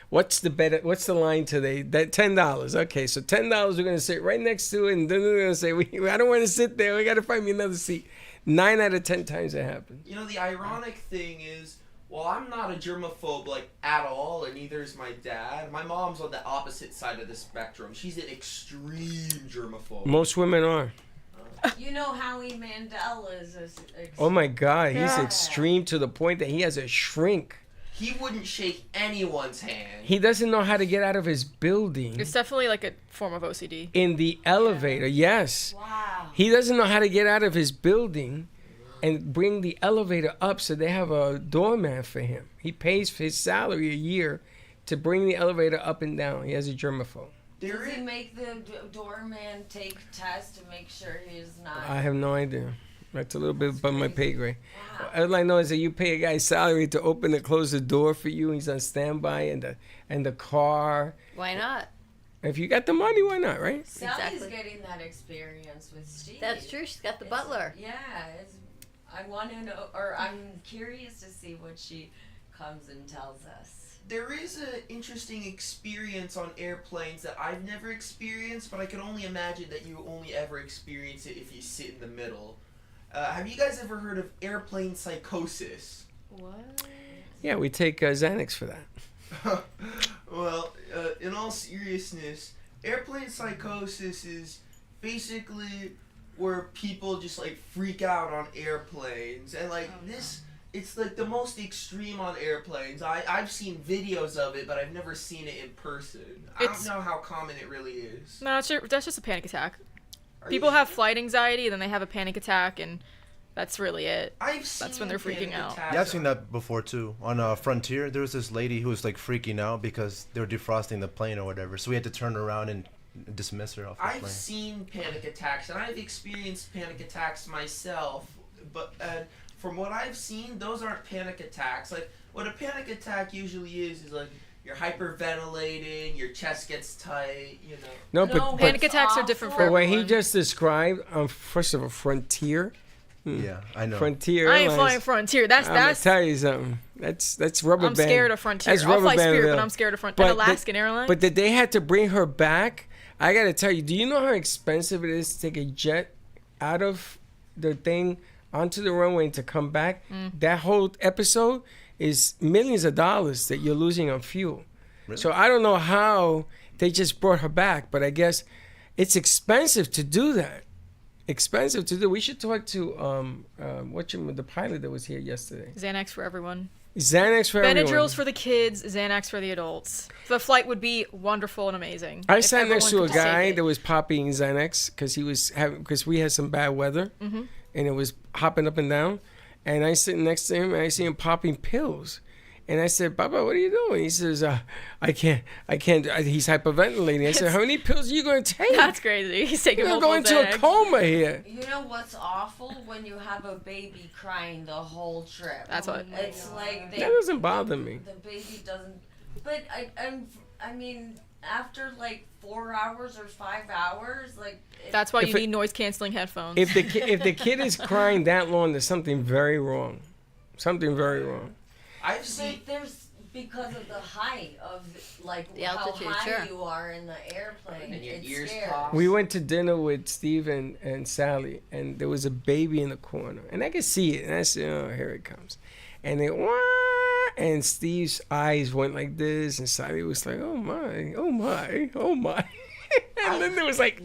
what's the line today? That $10. Okay, so $10 we're gonna sit right next to it, and then they're gonna say, I don't wanna sit there, we gotta find me another seat. 9 out of 10 times it happens. You know, the ironic thing is, well, I'm not a germaphobe, like, at all, and neither is my dad. My mom's on the opposite side of the spectrum. She's an extreme germaphobe. Most women are. You know Howie Mandel is. Oh my God, he's Yeah. extreme to the point that he has a shrink. He wouldn't shake anyone's hand. He doesn't know how to get out of his building. It's definitely like a form of OCD. In the elevator, yes. Wow. He doesn't know how to get out of his building and bring the elevator up, so they have a doorman for him. He pays for his salary a year to bring the elevator up and down. He has a germaphobe. Does he make the doorman take tests to make sure he's not? I have no idea. That's a little bit above my pay grade. All I know is that you pay a guy's salary to open and close the door for you. He's on standby, and the car. Why not? If you got the money, why not, right? Sally's Exactly. getting that experience with Steve. That's true. She's got the It's- butler. Yeah, I want to know, or I'm curious to see what she comes and tells us. There is an interesting experience on airplanes that I've never experienced, but I can only imagine that you only ever experience it if you sit in the middle. Have you guys ever heard of airplane psychosis? What? Yeah, we take Xanax for that. Well, in all seriousness, airplane psychosis is basically where people just like freak out on airplanes, and like it's like the most extreme on airplanes. I've seen videos of it, but I've never seen it in person. I It's- don't know how common it really is. No, that's just a panic attack. Are People you have sure? flight anxiety, and then they have a panic attack, and that's really it. I've seen That's when they're freaking panic out. attacks. Yeah, I've seen that before too. On Frontier, there was this lady who was like freaking out because they were defrosting the plane or whatever. So we had to turn around and dismiss her off the I've plane. seen panic attacks, and I've experienced panic attacks myself. But from what I've seen, those aren't panic attacks. Like what a panic attack usually is like you're hyperventilating, your chest gets tight, you know. No, No, but Panic attacks are different for but what he everyone. just described, first of all, Frontier. Yeah, I know. Frontier I ain't Airlines. flying Frontier. That's I'm gonna that's. tell you something. That's rubber I'm band. scared of Frontier. That's I'll rubber fly band Spirit, bill. but I'm scared of Frontier. And But Alaskan Airlines. But that they had to bring her back. I gotta tell you, do you know how expensive it is to take a jet out of the thing onto the runway and to come back? That whole episode is millions of dollars that you're losing on fuel. Really? So I don't know how they just brought her back, but I guess it's expensive to do that. Expensive to do. We should talk to the pilot that was here yesterday. Xanax for everyone. Xanax for everyone. Benadryls for the kids. Xanax for the adults. The flight would be wonderful and amazing. I if sat next to everyone a could just guy take it. that was popping Xanax because we had some bad weather, and it was hopping up and down. And I sit next to him and I see him popping pills. And I said, Papa, what are you doing? He says, I can't. He's hyperventilating. I said, how many pills are you going to take? That's crazy. He's taking You're multiple going into a Xanax. coma here. You know what's awful? When you have a baby crying the whole trip. That's what. It's like That doesn't bother me. The baby doesn't. But I mean, after like 4 hours or 5 hours, like. That's why If you it- need noise canceling headphones. If the kid is crying that long, there's something very wrong. Something very wrong. I've seen. But there's because of the height of like The how altitude, high sure. you are in the airplane. And your It's ears scary. pop. We went to dinner with Steve and Sally, and there was a baby in the corner, and I could see it, and I said, "Oh, here it comes," and it wah, and Steve's eyes went like this, and Sally was like, "Oh my, oh my, oh my," and then there was like,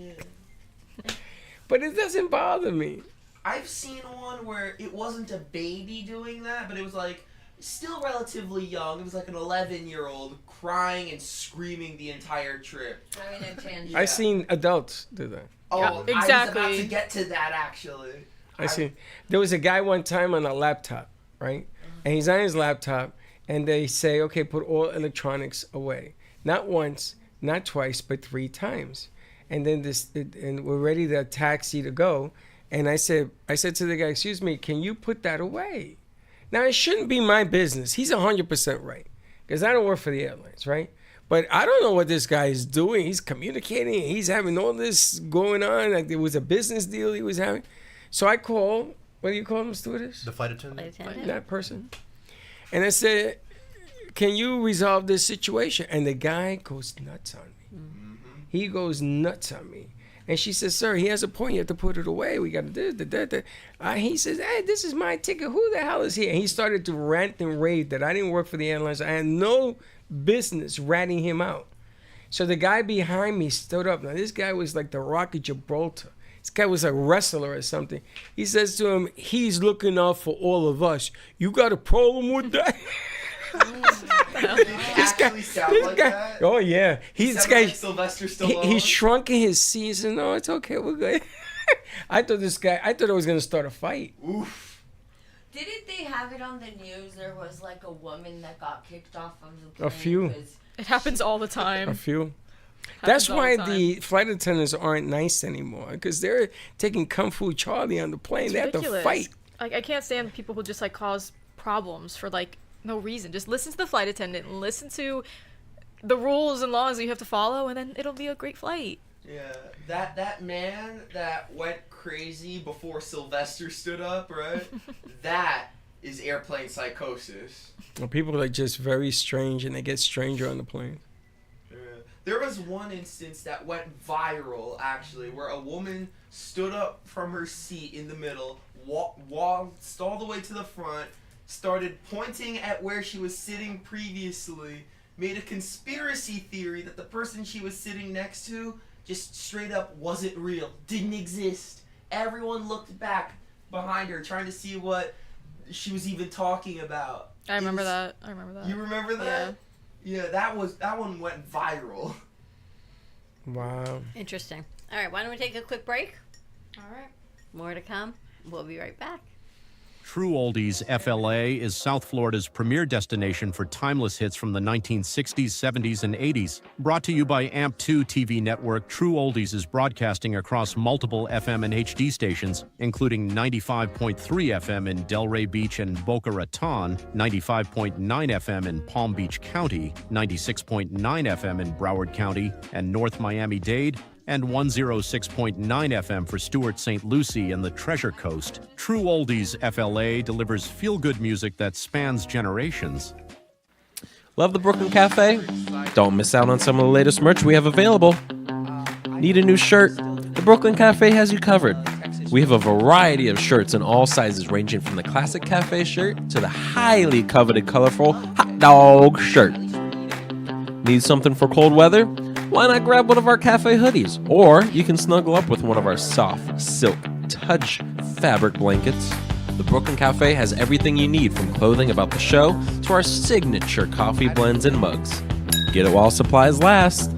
but it doesn't bother me. I've seen one where it wasn't a baby doing that, but it was like still relatively young. It was like an 11-year-old crying and screaming the entire trip. Having a tantrum. I've seen adults do that. Oh, Yeah, I was about exactly. to get to that actually. I see. There was a guy one time on a laptop, right? And he's on his laptop, and they say, okay, put all electronics away. Not once, not twice, but 3 times. And then and we're ready to taxi to go. And I said to the guy, excuse me, can you put that away? Now, it shouldn't be my business. He's 100% right, because I don't work for the airlines, right? But I don't know what this guy is doing. He's communicating. He's having all this going on. Like there was a business deal he was having. So I call, what do you call him, stewardess? The flight attendant? That person. And I said, can you resolve this situation? And the guy goes nuts on me. He goes nuts on me. And she says, sir, he has a point. You have to put it away. We got to do that. He says, hey, this is my ticket. Who the hell is here? And he started to rant and rave that I didn't work for the airlines. I had no business ratting him out. So the guy behind me stood up. Now, this guy was like the Rock of Gibraltar. This guy was a wrestler or something. He says to him, he's looking out for all of us. You got a problem with that? Actually sound like that? Oh, yeah. He's Sound guy. like Sylvester Stallone. He shrunk in his season. No, it's okay. We're good. I thought I was going to start a fight. Oof. Didn't they have it on the news? There was like a woman that got kicked off of the plane. A few. It happens all the time. A few. Happens That's all why time. the flight attendants aren't nice anymore, because they're taking Kung Fu Charlie on the plane. It's they have to ridiculous. fight. Like I can't stand people who just like cause problems for like no reason. Just listen to the flight attendant and listen to the rules and laws that you have to follow, and then it'll be a great flight. Yeah, that man that went crazy before Sylvester stood up, right? That is airplane psychosis. Well, people are just very strange, and they get stranger on the plane. Yeah. There was one instance that went viral, actually, where a woman stood up from her seat in the middle, walked all the way to the front, started pointing at where she was sitting previously, made a conspiracy theory that the person she was sitting next to just straight up wasn't real, didn't exist. Everyone looked back behind her, trying to see what she was even talking about. I remember that. You remember that? Yeah, that one went viral. Wow. Interesting. All right, why don't we take a quick break? All right. More to come. We'll be right back. True Oldies FLA is South Florida's premier destination for timeless hits from the 1960s, 70s, and 80s. Brought to you by AMP2 TV network, True Oldies is broadcasting across multiple FM and HD stations, including 95.3 FM in Delray Beach and Boca Raton, 95.9 FM in Palm Beach County, 96.9 FM in Broward County and North Miami-Dade, and 106.9 FM for Stuart St. Lucie and the Treasure Coast. True Oldies FLA delivers feel-good music that spans generations. Love the Brooklyn Cafe? Don't miss out on some of the latest merch we have available. Need a new shirt? The Brooklyn Cafe has you covered. We have a variety of shirts in all sizes, ranging from the classic cafe shirt to the highly coveted colorful hot dog shirt. Need something for cold weather? Why not grab one of our cafe hoodies? Or you can snuggle up with one of our soft, silk, touch fabric blankets. The Brooklyn Cafe has everything you need, from clothing about the show to our signature coffee blends and mugs. Get it while supplies last.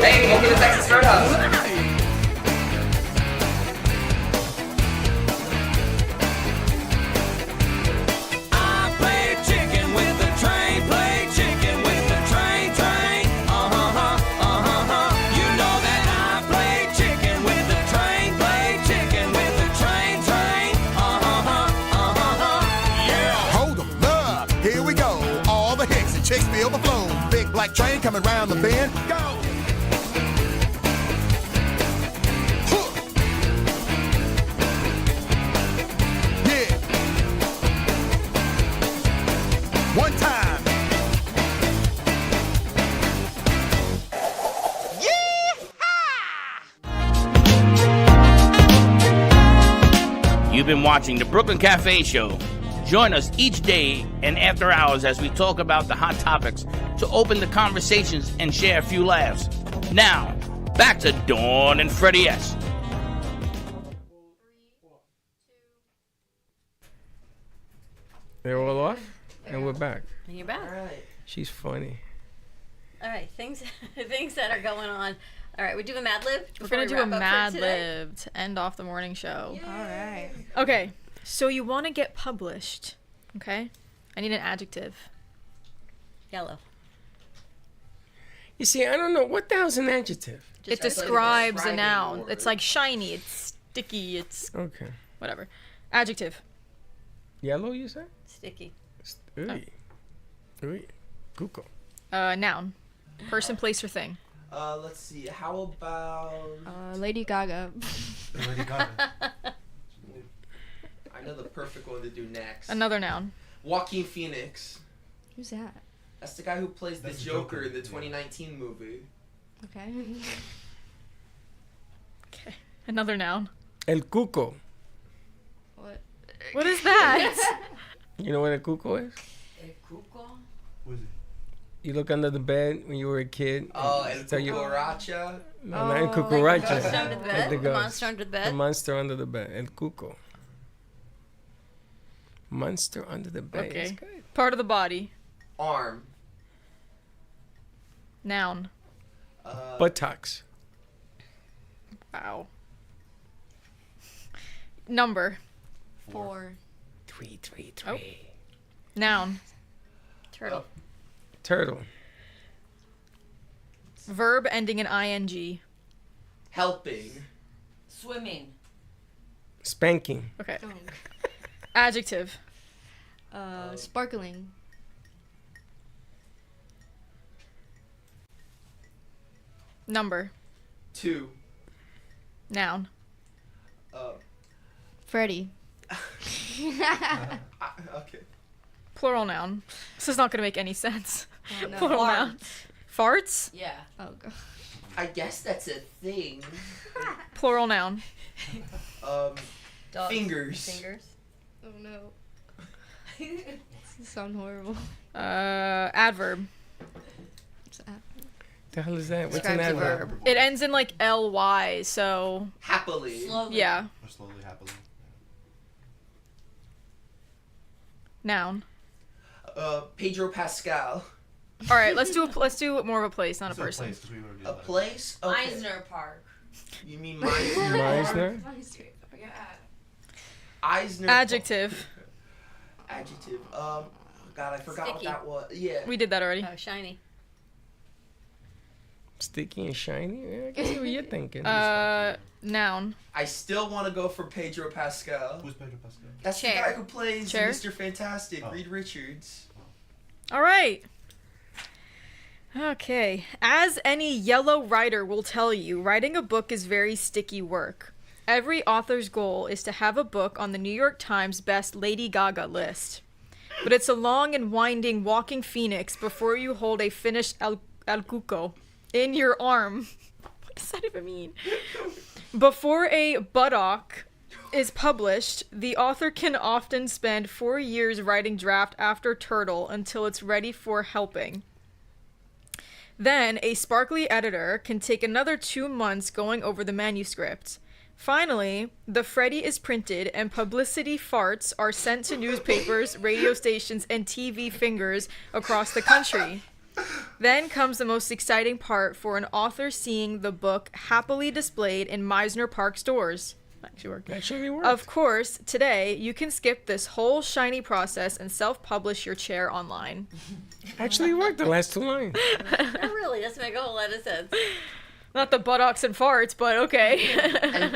Hey, welcome to Texas Roadhouse. Train coming round the bend. Go! Yeah. One time. Yeah! You've been watching the Brooklyn Cafe Show. Join us each day and after hours as we talk about the hot topics to open the conversations and share a few laughs. Now, back to Dawn and Freddie S. They're all off, and we're back. And you're back. All right. She's funny. All right, things that are going on. All right, we're doing Mad Lib. We're going to do a Mad Lib to end off the morning show. All right. Okay, so you want to get published, okay? I need an adjective. Yellow. You see, I don't know. What the hell's an adjective? It describes a noun. It's like shiny, it's sticky, it's... Okay. Whatever. Adjective. Yellow, you said? Sticky. Ooh. Ooh. Cuckoo. Noun. Person, place, or thing. Let's see. How about Lady Gaga. Lady Gaga. I know the perfect one to do next. Another noun. Joaquin Phoenix. Who's that? That's the guy who plays the Joker in the 2019 movie. Okay. Okay. Another noun. El cuco. What? What is that? You know what a cuco is? El cuco? What is it? You look under the bed when you were a kid. Oh, El Cucaracha? No, not El Cucaracha. Monster under the bed? The monster under the bed? The monster under the bed. El cuco. Monster under the bed. Okay. Part of the body. Arm. Noun. Buttocks. Wow. Number. 4. 3. Oh. Noun. Turtle. Turtle. Verb ending in ing. Helping. Swimming. Spanking. Okay. Adjective. Sparkling. Number. 2. Noun. Freddie. Okay. Plural noun. This is not going to make any sense. Oh, no. Plural noun. Farts? Yeah. Oh, God. I guess that's a thing. Plural noun. Fingers. Fingers. Oh, no. This sounds horrible. Adverb. What's that? The hell is that? What's Describes an a adverb? verb. It ends in like ly, so Happily. Slowly. yeah. Or slowly, happily. Noun. Pedro Pascal. All right, let's do more of a place, not a person. A place? Okay. Eisner Park. You mean Meisner? Meisner? Eisner. Adjective. Adjective. God, I forgot Sticky. what that was. Yeah. We did that already. Oh, shiny. Sticky and shiny? Yeah, I can see what you're thinking. Noun. I still want to go for Pedro Pascal. Who's Pedro Pascal? That's Chair. the guy who plays Chair? Mr. Fantastic, Reed Richards. All right. Okay. As any yellow writer will tell you, writing a book is very sticky work. Every author's goal is to have a book on the New York Times best Lady Gaga list. But it's a long and winding walking phoenix before you hold a finished El Cuco in your arm. What does that even mean? Before a buttock is published, the author can often spend 4 years writing draft after turtle until it's ready for helping. Then, a sparkly editor can take another 2 months going over the manuscript. Finally, the Freddy is printed and publicity farts are sent to newspapers, radio stations, and TV fingers across the country. Then comes the most exciting part for an author seeing the book happily displayed in Meisner Park stores. Actually worked. Of course, today you can skip this whole shiny process and self-publish your chair online. Actually worked the last 2 lines. Not really. Doesn't make a whole lot of sense. Not the buttocks and farts, but okay.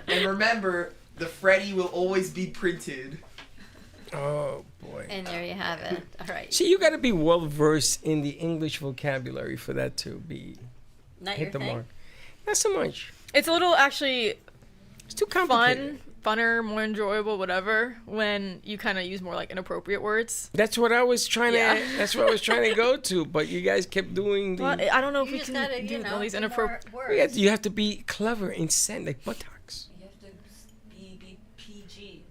and remember, the Freddy will always be printed. Oh, boy. And there you have it. All right. See, you got to be well versed in the English vocabulary for that to be Not hit your the thing? mark. Not so much. It's a little actually It's too complicated. funner, more enjoyable, whatever, when you kind of use more like inappropriate words. That's what I was trying Yeah. to. That's what I was trying to go to, but you guys kept doing the. Well, I don't know if You we just can gotta, do all these inappropriate. You have to be clever and send like buttocks. You have to be PG.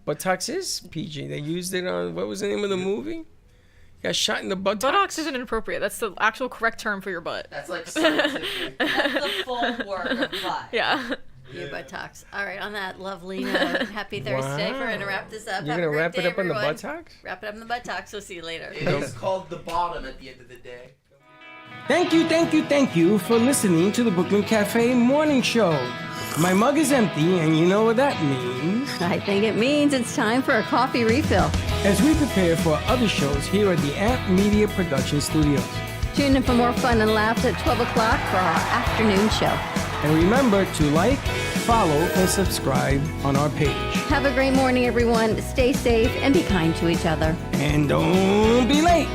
Buttocks is PG. They used it on what was the name of the movie? Got shot in the buttocks. Buttocks isn't inappropriate. That's the actual correct term for your butt. That's like scientific. That's the full word of butt. Yeah. Your buttocks. All right, on that lovely note, happy Thursday. Wow. We're going to wrap this up. You're Have a gonna great wrap it day, up on the everyone. buttocks? Wrap it up on the buttocks. We'll see you later. It's called the bottom at the end of the day. Thank you for listening to the Brooklyn Cafe Morning Show. My mug is empty, and you know what that means. I think it means it's time for a coffee refill. As we prepare for other shows here at the Amp Media Production Studios. Tune in for more fun and laughs at 12 o'clock for our afternoon show. And remember to like, follow, and subscribe on our page. Have a great morning, everyone. Stay safe and be kind to each other. And don't be late.